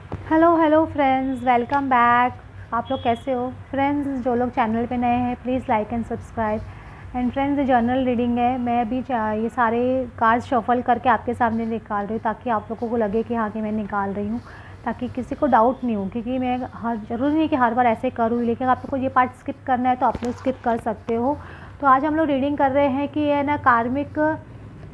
Hello hello friends, welcome back. आप लोग कैसे हो फ्रेंड्स? जो लोग चैनल पे नए हैं please like and subscribe. And friends, ये जर्नल रीडिंग है। मैं अभी ये सारे कार्ड्स शफल करके आपके सामने निकाल रही हूँ ताकि आप लोगों को लगे कि हाँ कि मैं निकाल रही हूँ, ताकि किसी को डाउट नहीं हो। क्योंकि मैं हर ज़रूरी नहीं कि हर बार ऐसे करूँ, लेकिन आप लोग को ये पार्ट स्किप करना है तो आप लोग स्किप कर सकते हो। तो आज हम लोग रीडिंग कर रहे हैं कि ये ना कार्मिक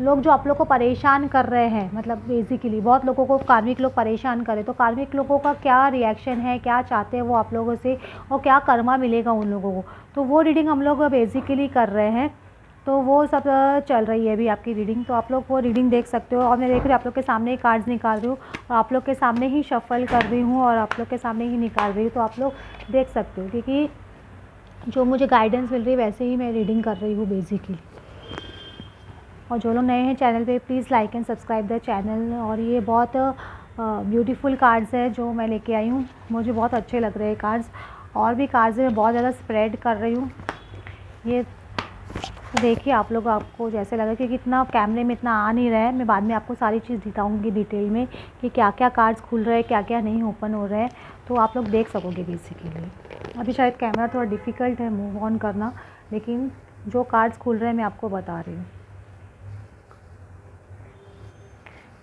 लोग जो आप लोग को परेशान कर रहे हैं, मतलब बेसिकली बहुत लोगों को कार्मिक लोग परेशान करें, तो कार्मिक लोगों का क्या रिएक्शन है, क्या चाहते हैं वो आप लोगों से, और क्या कर्मा मिलेगा उन लोगों को। तो वो रीडिंग हम लोग बेसिकली कर रहे हैं। तो वो सब चल रही है अभी आपकी रीडिंग, तो आप लोग वो रीडिंग देख सकते हो। और मैं देख रही हूँ आप लोग के सामने ही कार्ड्स निकाल रही हूँ और आप लोग के सामने ही शफल कर रही हूँ और आप लोग के सामने ही निकाल रही हूँ, तो आप लोग देख सकते हो। क्योंकि जो मुझे गाइडेंस मिल रही है वैसे ही मैं रीडिंग कर रही हूँ बेसिकली। और जो लोग नए हैं चैनल पे please like and subscribe the channel. और ये बहुत ब्यूटीफुल कार्ड्स है जो मैं लेके आई हूँ, मुझे बहुत अच्छे लग रहे हैं कार्ड्स। और भी कार्ड्स मैं बहुत ज़्यादा स्प्रेड कर रही हूँ। ये देखिए आप लोग, आपको जैसे लगा, क्योंकि इतना कैमरे में इतना आ नहीं रहा है। मैं बाद में आपको सारी चीज़ दिखाऊंगी डिटेल में कि क्या क्या कार्ड्स खुल रहे हैं, क्या क्या नहीं ओपन हो रहे हैं, तो आप लोग देख सकोगे बेसिकली। अभी शायद कैमरा थोड़ा डिफ़िकल्ट है मूव ऑन करना, लेकिन जो कार्ड्स खुल रहे हैं मैं आपको बता रही हूँ।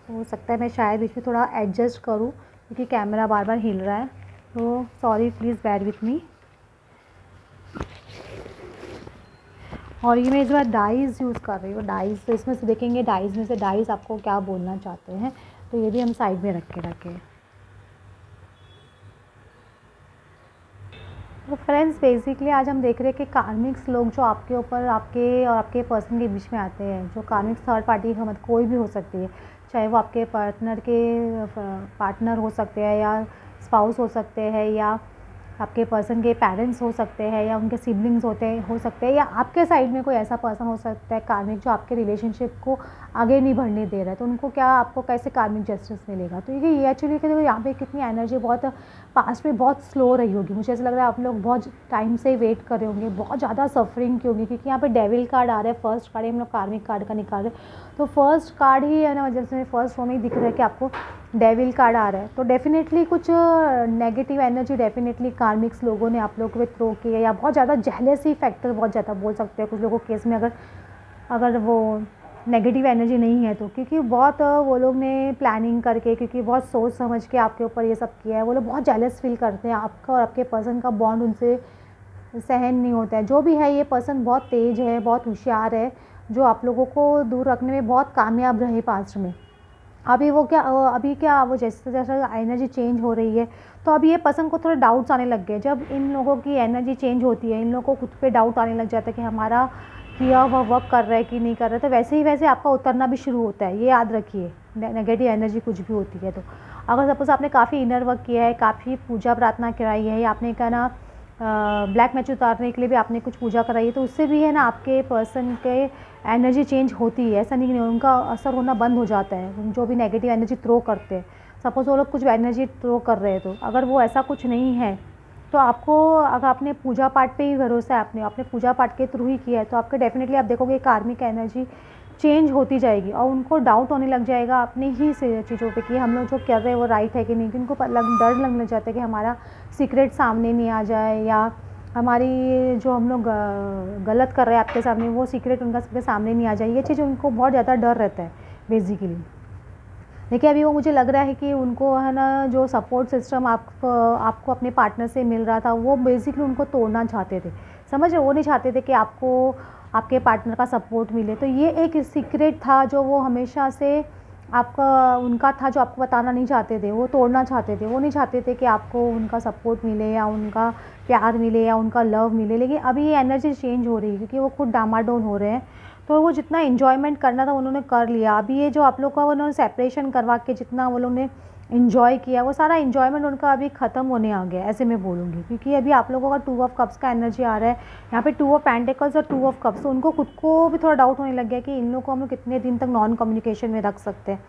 हो सकता है मैं शायद इसमें थोड़ा एडजस्ट करूँ क्योंकि कैमरा बार बार हिल रहा है, तो sorry, please bear with me. और ये मैं इस बार डाइज़ यूज़ कर रही हूँ, डाइज़। तो इसमें से देखेंगे डाइज़ में से डाइज़ आपको क्या बोलना चाहते हैं, तो ये भी हम साइड में रखें। तो फ्रेंड्स, बेसिकली आज हम देख रहे हैं कि कार्मिक्स लोग जो आपके ऊपर, आपके और आपके पर्सन के बीच में आते हैं, जो कार्मिक्स थर्ड पार्टी का मतलब कोई भी हो सकती है, चाहे वो आपके पार्टनर हो सकते हैं, या स्पाउस हो सकते हैं, या आपके पर्सन के पेरेंट्स हो सकते हैं, या उनके सिबलिंग्स हो सकते हैं, या आपके साइड में कोई ऐसा पर्सन हो सकता है कार्मिक जो आपके रिलेशनशिप को आगे नहीं बढ़ने दे रहा है। तो उनको क्या, आपको कैसे कार्मिक जस्टिस मिलेगा? तो ये एक्चुअली देखो यहाँ पे कितनी एनर्जी बहुत पास्ट में बहुत स्लो रही होगी। मुझे ऐसा लग रहा है आप लोग बहुत टाइम से वेट कर रहे होंगे, बहुत ज़्यादा सफरिंग की होगी, क्योंकि यहाँ पे डेविल कार्ड आ रहा है। फर्स्ट कार्ड ही हम लोग कार्मिक कार्ड का निकाल रहे हैं, तो फर्स्ट कार्ड ही है ना, जैसे फर्स्ट में ही दिख रहा है कि आपको डेविल कार्ड आ रहा है। तो डेफिनेटली कुछ नेगेटिव एनर्जी डेफिनेटली कार्मिक्स लोगों ने आप लोगों पे थ्रो की है, या बहुत ज़्यादा जेलसी फैक्टर बहुत ज़्यादा बोल सकते हैं कुछ लोगों के केस में, अगर वो नेगेटिव एनर्जी नहीं है तो। क्योंकि बहुत वो लोग ने प्लानिंग करके, क्योंकि बहुत सोच समझ के आपके ऊपर ये सब किया है। वो लोग बहुत जेलस फील करते हैं, आपका और आपके पर्सन का बॉन्ड उनसे सहन नहीं होता है। जो भी है, ये पर्सन बहुत तेज़ है, बहुत होशियार है, जो आप लोगों को दूर रखने में बहुत कामयाब रहे पास्ट में। अभी क्या वो जैसे जैसे एनर्जी चेंज हो रही है, तो अभी ये पर्सन को थोड़े डाउट्स आने लग गए। जब इन लोगों की एनर्जी चेंज होती है, इन लोगों को खुद पे डाउट आने लग जाता है कि हमारा किया हुआ वर्क कर रहा है कि नहीं कर रहा है। तो वैसे ही वैसे आपका उतरना भी शुरू होता है, ये याद रखिए। नेगेटिव एनर्जी कुछ भी होती है तो, अगर सपोज़ आपने काफ़ी इनर वर्क किया है, काफ़ी पूजा प्रार्थना कराई है, या आपने कहा ना ब्लैक मैच उतारने के लिए भी आपने कुछ पूजा कराई है, तो उससे भी है ना आपके पर्सन के एनर्जी चेंज होती है। ऐसा नहीं कि उनका असर होना बंद हो जाता है, जो भी नेगेटिव एनर्जी थ्रो करते हैं। सपोज़ वो लोग कुछ एनर्जी थ्रो कर रहे हैं, तो अगर वो ऐसा कुछ नहीं है, तो आपको, अगर आपने पूजा पाठ पे ही भरोसा है, आपने पूजा पाठ के थ्रू ही किया है, तो आपके डेफिनेटली आप देखोगे कार्मिक एनर्जी चेंज होती जाएगी। और उनको डाउट होने लग जाएगा अपनी ही चीज़ों पे कि हम लोग जो कर रहे हैं वो राइट है कि नहीं। कि उनको डर लगने लग जाता है कि हमारा सीक्रेट सामने नहीं आ जाए, या हमारी जो हम लोग गलत कर रहे हैं आपके सामने, वो सीक्रेट उनका सबके सामने नहीं आ जाए। ये चीज़ उनको बहुत ज़्यादा डर रहता है बेसिकली। देखिए अभी वो मुझे लग रहा है कि उनको है ना, जो सपोर्ट सिस्टम आपको अपने पार्टनर से मिल रहा था, वो बेसिकली उनको तोड़ना चाहते थे। समझ रहे? वो नहीं चाहते थे कि आपको आपके पार्टनर का सपोर्ट मिले। तो ये एक सीक्रेट था जो वो हमेशा से उनका था, जो आपको बताना नहीं चाहते थे, वो तोड़ना चाहते थे। वो नहीं चाहते थे कि आपको उनका सपोर्ट मिले, या उनका प्यार मिले, या उनका लव मिले। लेकिन अभी ये एनर्जी चेंज हो रही है, क्योंकि वो खुद डामाडोल हो रहे हैं। तो वो जितना इन्जॉयमेंट करना था उन्होंने कर लिया। अभी ये जो आप लोग का उन्होंने सेपरेशन करवा के जितना वो लोग ने इन्जॉय किया, वो सारा इन्जॉयमेंट उनका अभी ख़त्म होने आ गया, ऐसे मैं बोलूँगी। क्योंकि अभी आप लोगों का 2 ऑफ कप्स का एनर्जी आ रहा है, यहाँ पे 2 ऑफ पेंटिकल्स और 2 ऑफ कप्स। तो उनको खुद को भी थोड़ा डाउट होने लग गया कि इन लोग को हम लोग कितने दिन तक नॉन कम्युनिकेशन में रख सकते हैं,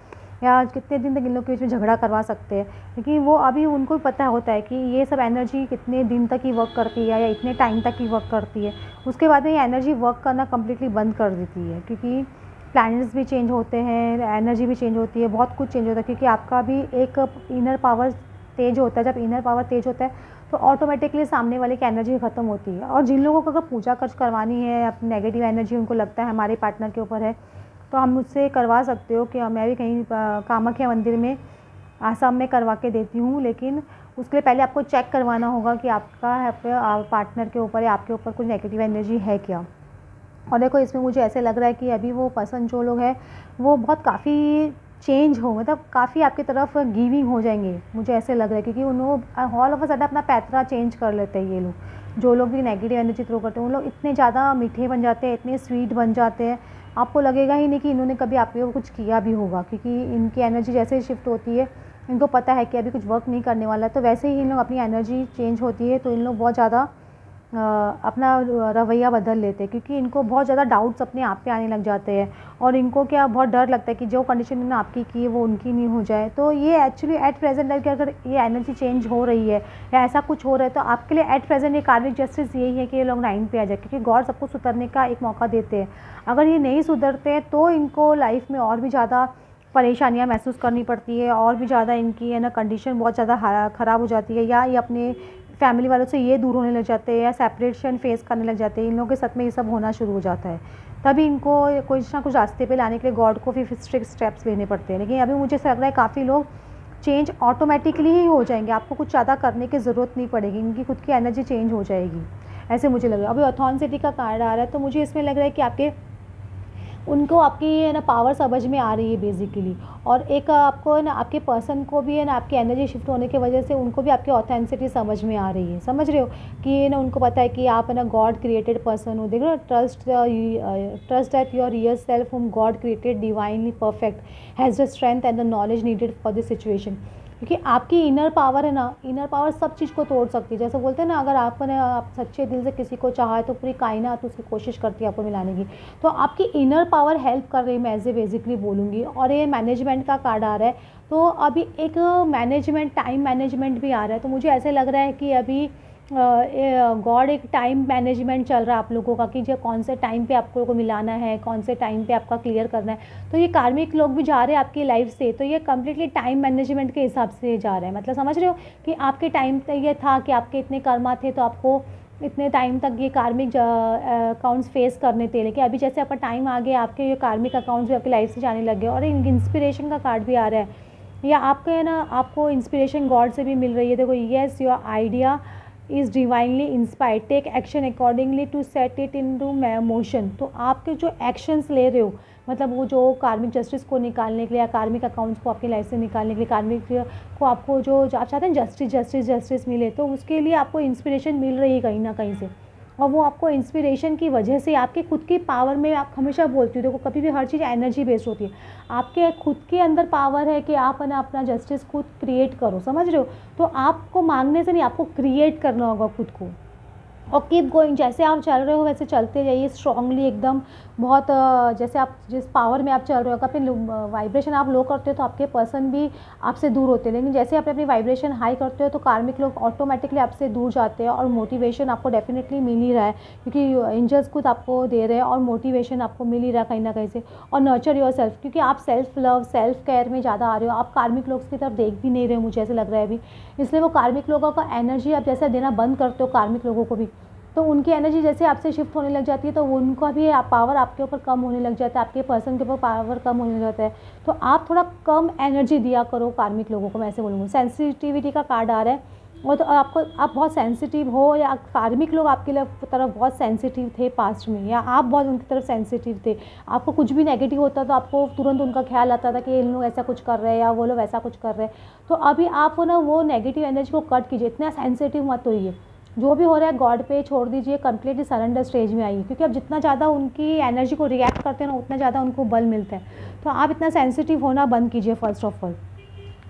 या कितने दिन तक इन लोग के बीच में झगड़ा करवा सकते हैं। क्योंकि वो अभी उनको भी पता होता है कि ये सब एनर्जी कितने दिन तक ही वर्क करती है, या इतने टाइम तक ही वर्क करती है। उसके बाद में ये एनर्जी वर्क करना कम्प्लीटली बंद कर देती है, क्योंकि प्लैनेट्स भी चेंज होते हैं, एनर्जी भी चेंज होती है, बहुत कुछ चेंज होता है। क्योंकि आपका भी एक इनर पावर तेज होता है, जब इनर पावर तेज होता है तो ऑटोमेटिकली सामने वाले की एनर्जी ख़त्म होती है। और जिन लोगों को अगर पूजा खर्च करवानी है, अपनी नेगेटिव एनर्जी उनको लगता है हमारे पार्टनर के ऊपर है, तो हम मुझसे करवा सकते हो कि मैं भी कहीं कामाख्या मंदिर में आसाम में करवा के देती हूँ। लेकिन उसके लिए पहले आपको चेक करवाना होगा कि आपका पार्टनर के ऊपर या आपके ऊपर कुछ नेगेटिव एनर्जी है क्या। और देखो इसमें मुझे ऐसे लग रहा है कि अभी वो पर्सन जो लोग हैं वो बहुत काफ़ी चेंज हो, मतलब काफ़ी आपकी तरफ गिविंग हो जाएंगे, मुझे ऐसे लग रहा है। क्योंकि उन लोग ऑल ऑफ अ सडन अपना पैतरा चेंज कर लेते हैं। ये लोग जो लोग भी नेगेटिव एनर्जी थ्रो करते हैं उन लोग इतने ज़्यादा मीठे बन जाते हैं, इतने स्वीट बन जाते हैं, आपको लगेगा ही नहीं कि इन्होंने कभी आपके ऊपर कुछ किया भी होगा। क्योंकि इनकी एनर्जी जैसे शिफ्ट होती है, इनको पता है कि अभी कुछ वर्क नहीं करने वाला है, तो वैसे ही इन लोग अपनी एनर्जी चेंज होती है तो इन लोग बहुत ज़्यादा अपना रवैया बदल लेते हैं। क्योंकि इनको बहुत ज़्यादा डाउट्स अपने आप पे आने लग जाते हैं और इनको क्या बहुत डर लगता है कि जो कंडीशन इन्होंने आपकी की है वो उनकी नहीं हो जाए। तो ये एक्चुअली एट प्रेजेंट है कि अगर ये एनर्जी चेंज हो रही है या ऐसा कुछ हो रहा है तो आपके लिए एट प्रेजेंट ये कार्मिक जस्टिस यही है कि ये लोग 9 पे आ जाए। क्योंकि गॉड सबको सुधरने का एक मौका देते हैं। अगर ये नहीं सुधरते हैं तो इनको लाइफ में और भी ज़्यादा परेशानियाँ महसूस करनी पड़ती है, और भी ज़्यादा इनकी है ना कंडीशन बहुत ज़्यादा ख़राब हो जाती है, या ये अपने फैमिली वालों से ये दूर होने लग जाते हैं या सेपरेशन फेस करने लग जाते हैं। इन लोगों के साथ में ये सब होना शुरू हो जाता है। तभी इनको कुछ ना कुछ रास्ते पे लाने के लिए गॉड को फिर स्ट्रिक्ट स्टेप्स लेने पड़ते हैं। लेकिन अभी मुझे ऐसा लग रहा है काफ़ी लोग चेंज ऑटोमेटिकली ही हो जाएंगे, आपको कुछ ज़्यादा करने की ज़रूरत नहीं पड़ेगी, इनकी खुद की एनर्जी चेंज हो जाएगी, ऐसे मुझे लग रहा है। अभी ऑथेंटिसिटी का कार्ड आ रहा है तो मुझे इसमें लग रहा है कि आपके उनको आपकी है ना पावर समझ में आ रही है बेसिकली। और एक आपको है ना आपके पर्सन को भी है ना आपकी एनर्जी शिफ्ट होने की वजह से उनको भी आपकी ऑथेंटिसिटी समझ में आ रही है। समझ रहे हो कि ना उनको पता है कि आप है ना गॉड क्रिएटेड पर्सन हो। देख रहे हो, trust that your real self whom God created divinely perfect has the strength and the knowledge needed for this situation. क्योंकि आपकी इनर पावर है ना, इनर पावर सब चीज़ को तोड़ सकती है। जैसे बोलते हैं ना, अगर आपने आप सच्चे दिल से किसी को चाहा है तो पूरी कायनात उसकी कोशिश करती है आपको मिलाने की। तो आपकी इनर पावर हेल्प कर रही है, मैं ऐसे बेसिकली बोलूँगी। और ये मैनेजमेंट का कार्ड आ रहा है तो अभी एक मैनेजमेंट, टाइम मैनेजमेंट भी आ रहा है। तो मुझे ऐसे लग रहा है कि अभी गॉड एक टाइम मैनेजमेंट चल रहा है आप लोगों का कि जो कौन से टाइम पे आपको को मिलाना है, कौन से टाइम पे आपका क्लियर करना है। तो ये कार्मिक लोग भी जा रहे हैं आपकी लाइफ से, तो ये कम्प्लीटली टाइम मैनेजमेंट के हिसाब से जा रहे हैं। मतलब समझ रहे हो कि आपके टाइम तक ये था कि आपके इतने कर्मा थे तो आपको इतने टाइम तक ये कार्मिक अकाउंट्स फेस करने थे। लेकिन अभी जैसे आपका टाइम आ गया, आपके ये कार्मिक अकाउंट्स भी आपकी लाइफ से जाने लग गए। और इंस्पिरेशन का कार्ड भी आ रहा है, या आपका है ना आपको इंस्पिरेशन गॉड से भी मिल रही है। देखो, yes your idea is divinely inspired, take action accordingly to set it into motion. तो आपके जो एक्शंस ले रहे हो, मतलब वो जो कार्मिक जस्टिस को निकालने के लिए या कार्मिक अकाउंट्स को आपकी लाइफ से निकालने के लिए, कार्मिक को आपको जो आप चाहते हैं जस्टिस जस्टिस जस्टिस मिले, तो उसके लिए आपको इंस्पिरेशन मिल रही है कहीं ना कहीं से। और वो आपको इंस्पिरेशन की वजह से आपके खुद की पावर में, आप हमेशा बोलती हो देखो कभी भी हर चीज़ एनर्जी बेस्ड होती है। आपके खुद के अंदर पावर है कि आप है ना अपना जस्टिस खुद क्रिएट करो। समझ रहे हो? तो आपको मांगने से नहीं, आपको क्रिएट करना होगा खुद को। और कीप गोइंग, जैसे आप चल रहे हो वैसे चलते जाइए स्ट्रांगली एकदम। बहुत जैसे आप जिस पावर में आप चल रहे हो, अपनी वाइब्रेशन आप लो करते हो तो आपके पर्सन भी आपसे दूर होते हैं। लेकिन जैसे आप अपनी वाइब्रेशन हाई करते हो तो कार्मिक लोग ऑटोमेटिकली आपसे दूर जाते हैं। और मोटिवेशन आपको डेफिनेटली मिल ही रहा है, क्योंकि एंजल्स खुद आपको दे रहे हैं और मोटिवेशन आपको मिल ही रहा है कहीं ना कहीं से। और नर्चर योर सेल्फ, क्योंकि आप सेल्फ लव, सेल्फ केयर में ज़्यादा आ रहे हो। आप कार्मिक लोग की तरफ देख भी नहीं रहे हो, मुझे ऐसे लग रहा है अभी। इसलिए वो कार्मिक लोगों का एनर्जी आप जैसे देना बंद करते हो कार्मिक लोगों को भी, तो उनकी एनर्जी जैसे आपसे शिफ्ट होने लग जाती है तो उनका भी पावर आपके ऊपर कम होने लग जाता है, आपके पर्सन के ऊपर पावर कम होने लग जाता है। तो आप थोड़ा कम एनर्जी दिया करो कार्मिक लोगों को, मैं ऐसे बोलूँगी। सेंसिटिविटी का कार्ड आ रहा है, और तो आप बहुत सेंसिटिव हो, या कार्मिक लोग आपके तरफ बहुत सेंसिटिव थे पास्ट में, या आप बहुत उनकी तरफ सेंसिटिव थे। आपको कुछ भी नेगेटिव होता तो आपको तुरंत उनका ख्याल आता था कि इन लोग ऐसा कुछ कर रहे हैं या वो लोग ऐसा कुछ कर रहे हैं। तो अभी आप ना वो नेगेटिव एनर्जी को कट कीजिए, इतना सेंसिटिव मत होइए। जो भी हो रहा है गॉड पे छोड़ दीजिए, कंप्लीटली सरेंडर स्टेज में आइए। क्योंकि आप जितना ज़्यादा उनकी एनर्जी को रिएक्ट करते हैं ना, उतना ज़्यादा उनको बल मिलता है। तो आप इतना सेंसिटिव होना बंद कीजिए फर्स्ट ऑफ ऑल।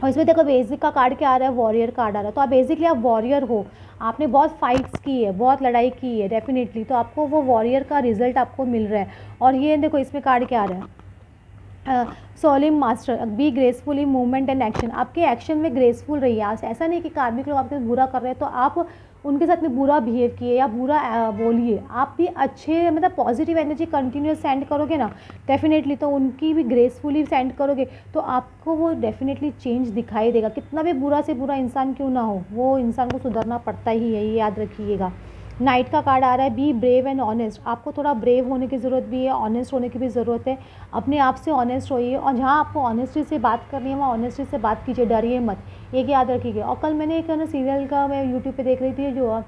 और इसमें देखो बेसिक का कार्ड क्या आ रहा है, वॉरियर कार्ड आ रहा है। तो आप बेसिकली आप वॉरियर हो, आपने बहुत फाइट्स की है, बहुत लड़ाई की है डेफिनेटली, तो आपको वो वॉरियर का रिजल्ट आपको मिल रहा है। और ये देखो इसमें कार्ड क्या आ रहा है, सोलिम master, be graceful in movement and action. आपके एक्शन में ग्रेसफुल रहिए। ऐसा नहीं कि कार्मिक लोग आपके बुरा कर रहे हैं तो आप उनके साथ में बुरा बिहेव किए या बुरा बोलिए, आप भी अच्छे मतलब पॉजिटिव एनर्जी कंटिन्यूस सेंड करोगे ना डेफिनेटली, तो उनकी भी ग्रेसफुली सेंड करोगे तो आपको वो डेफिनेटली चेंज दिखाई देगा। कितना भी बुरा से बुरा इंसान क्यों ना हो, वो इंसान को सुधरना पड़ता ही है, ये याद रखिएगा। नाइट का कार्ड आ रहा है, बी ब्रेव एंड ऑनेस्ट। आपको थोड़ा ब्रेव होने की ज़रूरत भी है, ऑनेस्ट होने की भी ज़रूरत है। अपने आप से ऑनेस्ट होइए, और जहाँ आपको ऑनेस्टी से बात करनी है वहाँ ऑनेस्टी से बात कीजिए, डरिए मत, एक याद रखिएगा। और कल मैंने एक ना सीरियल का मैं यूट्यूब पे देख रही थी जो,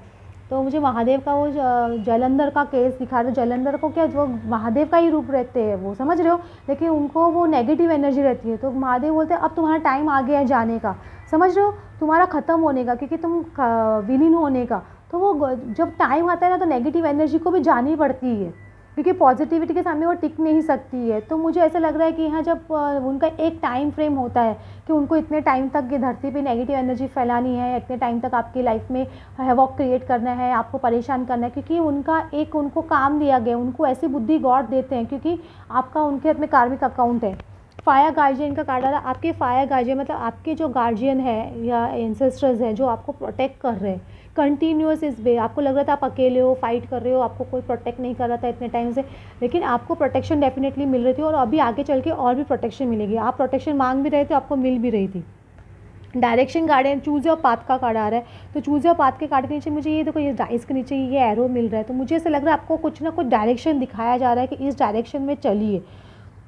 तो मुझे महादेव का वो जलंधर का केस दिखा रहे। जलंधर को क्या, जो महादेव का ही रूप रहते हैं वो, समझ रहे हो, लेकिन उनको वो नेगेटिव एनर्जी रहती है। तो महादेव बोलते हैं अब तुम्हारा टाइम आ गया है जाने का, समझ रहे हो, तुम्हारा ख़त्म होने का, क्योंकि तुम विलीन होने का। तो वो जब टाइम आता है ना तो नेगेटिव एनर्जी को भी जानी पड़ती है, क्योंकि पॉजिटिविटी के सामने वो टिक नहीं सकती है। तो मुझे ऐसा लग रहा है कि यहाँ जब उनका एक टाइम फ्रेम होता है कि उनको इतने टाइम तक ये धरती पे नेगेटिव एनर्जी फैलानी है, इतने टाइम तक आपकी लाइफ में हैवॉक क्रिएट करना है, आपको परेशान करना है, क्योंकि उनका एक उनको काम दिया गया, उनको ऐसी बुद्धि गॉड देते हैं, क्योंकि आपका उनके हाथ में कार्मिक अकाउंट है। फायर गार्जियन का कार्ड आ रहा है। आपके फायर गार्जियन मतलब आपके जो गार्जियन है या एंसेस्टर्स हैं जो आपको प्रोटेक्ट कर रहे हैं कंटिन्यूस इस वे। आपको लग रहा था आप अकेले हो, फाइट कर रहे हो, आपको कोई प्रोटेक्ट नहीं कर रहा था इतने टाइम से, लेकिन आपको प्रोटेक्शन डेफिनेटली मिल रही थी, और अभी आगे चल के और भी प्रोटेक्शन मिलेगी। आप प्रोटेक्शन मांग भी रहे थे, आपको मिल भी रही थी। Direction garden choose your path का कार्ड आ रहा है। तो चूज़ योर पाथ के कार्ड के नीचे मुझे ये देखो, ये डाइस के नीचे ये एरो मिल रहा है। तो मुझे ऐसा लग रहा है आपको कुछ ना कुछ डायरेक्शन दिखाया जा रहा है कि इस डायरेक्शन में चलिए,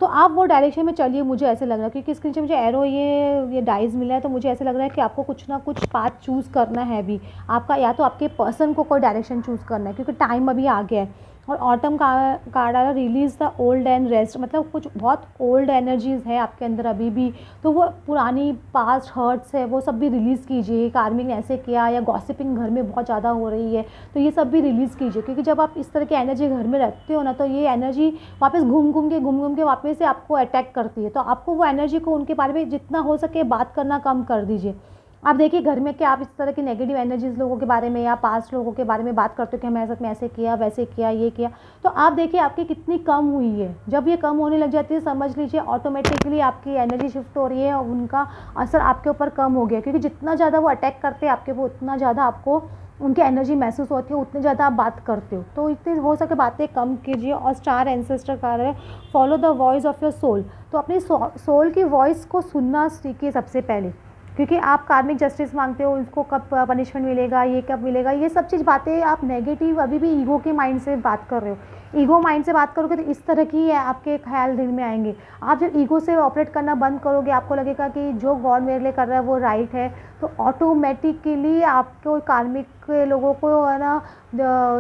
तो आप वो डायरेक्शन में चलिए। मुझे ऐसे लग रहा है क्योंकि इसके नीचे मुझे एरो ये डाइस मिला है, तो मुझे ऐसा लग रहा है कि आपको कुछ ना कुछ पाथ चूज़ करना है अभी आपका, या तो आपके पर्सन को कोई डायरेक्शन चूज़ करना है, क्योंकि टाइम अभी आ गया है। और ऑटम का कार्ड आ रहा है, release the old and rest. मतलब कुछ बहुत ओल्ड एनर्जीज़ है आपके अंदर अभी भी, तो वो पुरानी पास्ट हर्ट्स है वो सब भी रिलीज़ कीजिए। कार्मिक ने ऐसे किया, या गॉसिपिंग घर में बहुत ज़्यादा हो रही है, तो ये सब भी रिलीज़ कीजिए, क्योंकि जब आप इस तरह की एनर्जी घर में रखते हो ना, तो ये एनर्जी वापस घूम घूम के वापस से आपको अटैक करती है। तो आपको वो एनर्जी को, उनके बारे में जितना हो सके बात करना कम कर दीजिए। आप देखिए घर में क्या आप इस तरह की नेगेटिव एनर्जीज़ लोगों के बारे में या पास्ट लोगों के बारे में बात करते हो कि हमारे साथ में ऐसे किया, वैसे किया, ये किया, तो आप देखिए आपकी कितनी कम हुई है। जब ये कम होने लग जाती है, समझ लीजिए ऑटोमेटिकली आपकी एनर्जी शिफ्ट हो रही है और उनका असर आपके ऊपर कम हो गया, क्योंकि जितना ज़्यादा वो अटैक करते हैं आपके, वो उतना ज़्यादा आपको उनकी एनर्जी महसूस होती है, उतने ज़्यादा आप बात करते हो। तो इतनी हो सके बातें कम कीजिए। और स्टार एंसेस्टर का है, follow the voice of your soul. तो अपनी सोल की वॉइस को सुनना सीखिए सबसे पहले, क्योंकि आप कार्मिक जस्टिस मांगते हो, उसको कब पनिशमेंट मिलेगा, ये कब मिलेगा, ये सब चीज़ बातें आप नेगेटिव अभी भी ईगो के माइंड से बात कर रहे हो। ईगो माइंड से बात करोगे तो इस तरह की आपके ख्याल दिल में आएंगे। आप जब ईगो से ऑपरेट करना बंद करोगे, आपको लगेगा कि जो गॉड मेरे लिए कर रहा है वो राइट है, तो ऑटोमेटिकली आपको कार्मिक लोगों को है ना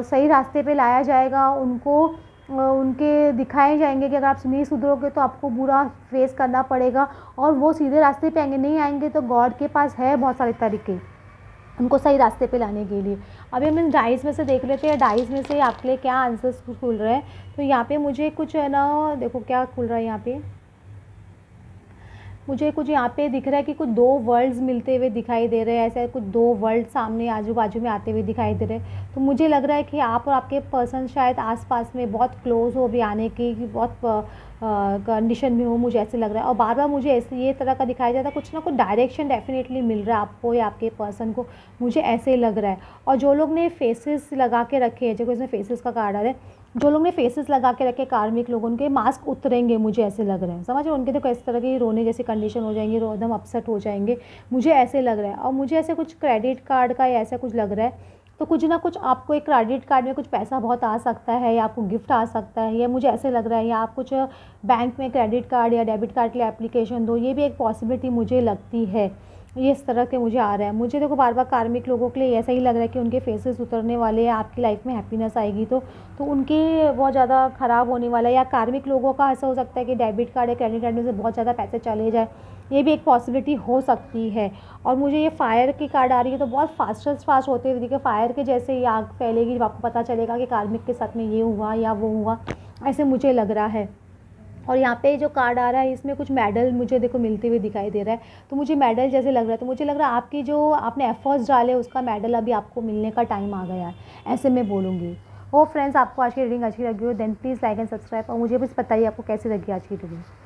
सही रास्ते पे लाया जाएगा। उनको उनके दिखाए जाएंगे कि अगर आप नहीं सुधरोगे तो आपको बुरा फेस करना पड़ेगा, और वो सीधे रास्ते पे आएंगे। नहीं आएंगे तो गॉड के पास है बहुत सारे तरीके उनको सही रास्ते पे लाने के लिए। अभी हम इन डाइस में से देख लेते हैं, डाइस में से आपके लिए क्या आंसर्स खुल रहे हैं। तो यहाँ पे मुझे कुछ है ना, देखो क्या खुल रहा है यहाँ पे, मुझे कुछ यहाँ पे दिख रहा है कि कुछ दो वर्ल्ड्स मिलते हुए दिखाई दे रहे हैं। ऐसे कुछ दो वर्ल्ड सामने आजू बाजू में आते हुए दिखाई दे रहे हैं। तो मुझे लग रहा है कि आप और आपके पर्सन शायद आसपास में बहुत क्लोज हो भी आने की, बहुत कंडीशन में हो, मुझे ऐसे लग रहा है। और बार बार मुझे ऐसे ये तरह का दिखाया जाता है, कुछ ना कुछ डायरेक्शन डेफिनेटली मिल रहा है आपको या आपके पर्सन को, मुझे ऐसे लग रहा है। और जो लोग ने फेसेस लगा के रखे हैं, जो इसमें फेसेस का कार्ड आ रहा है, जो लोग ने फेसेस लगा के रखे कार्मिक लोग, उनके मास्क उतरेंगे, मुझे ऐसे लग रहे हैं। समझ रहे, उनके तो किस तरह की रोने जैसी कंडीशन हो जाएंगी, एकदम अपसेट हो जाएंगे, मुझे ऐसे लग रहा है। और मुझे ऐसे कुछ क्रेडिट कार्ड का या ऐसा कुछ लग रहा है, तो कुछ ना कुछ आपको एक क्रेडिट कार्ड में कुछ पैसा बहुत आ सकता है, या आपको गिफ्ट आ सकता है, या मुझे ऐसे लग रहा है, या आप कुछ बैंक में क्रेडिट कार्ड या डेबिट कार्ड के लिए एप्लीकेशन दो, ये भी एक पॉसिबिलिटी मुझे लगती है। ये इस तरह के मुझे आ रहा है। मुझे देखो बार बार कार्मिक लोगों के लिए ऐसा ही लग रहा है कि उनके फेसेस उतरने वाले हैं, आपकी लाइफ में हैप्पीनेस आएगी तो उनके बहुत ज़्यादा ख़राब होने वाला है। या कार्मिक लोगों का ऐसा हो सकता है कि डेबिट कार्ड या क्रेडिट कार्ड में से बहुत ज़्यादा पैसे चले जाए, ये भी एक पॉसिबिलिटी हो सकती है। और मुझे ये फायर की कार्ड आ रही है, तो बहुत फास्ट होते हुए देखिए, फायर के जैसे ही आग फैलेगी जब आपको पता चलेगा कि कार्मिक के साथ में ये हुआ या वो हुआ, ऐसे मुझे लग रहा है। और यहाँ पे जो कार्ड आ रहा है इसमें कुछ मेडल मुझे देखो मिलते हुए दिखाई दे रहा है, तो मुझे मेडल जैसे लग रहा है। तो मुझे लग रहा है आपकी जो आपने एफर्ट्स डाले उसका मेडल अभी आपको मिलने का टाइम आ गया है, ऐसे मैं बोलूँगी। फ्रेंड्स, आपको आज की रीडिंग अच्छी लगी हो then please like and subscribe, और मुझे बस बताइए आपको कैसी लगी आज की रीडिंग।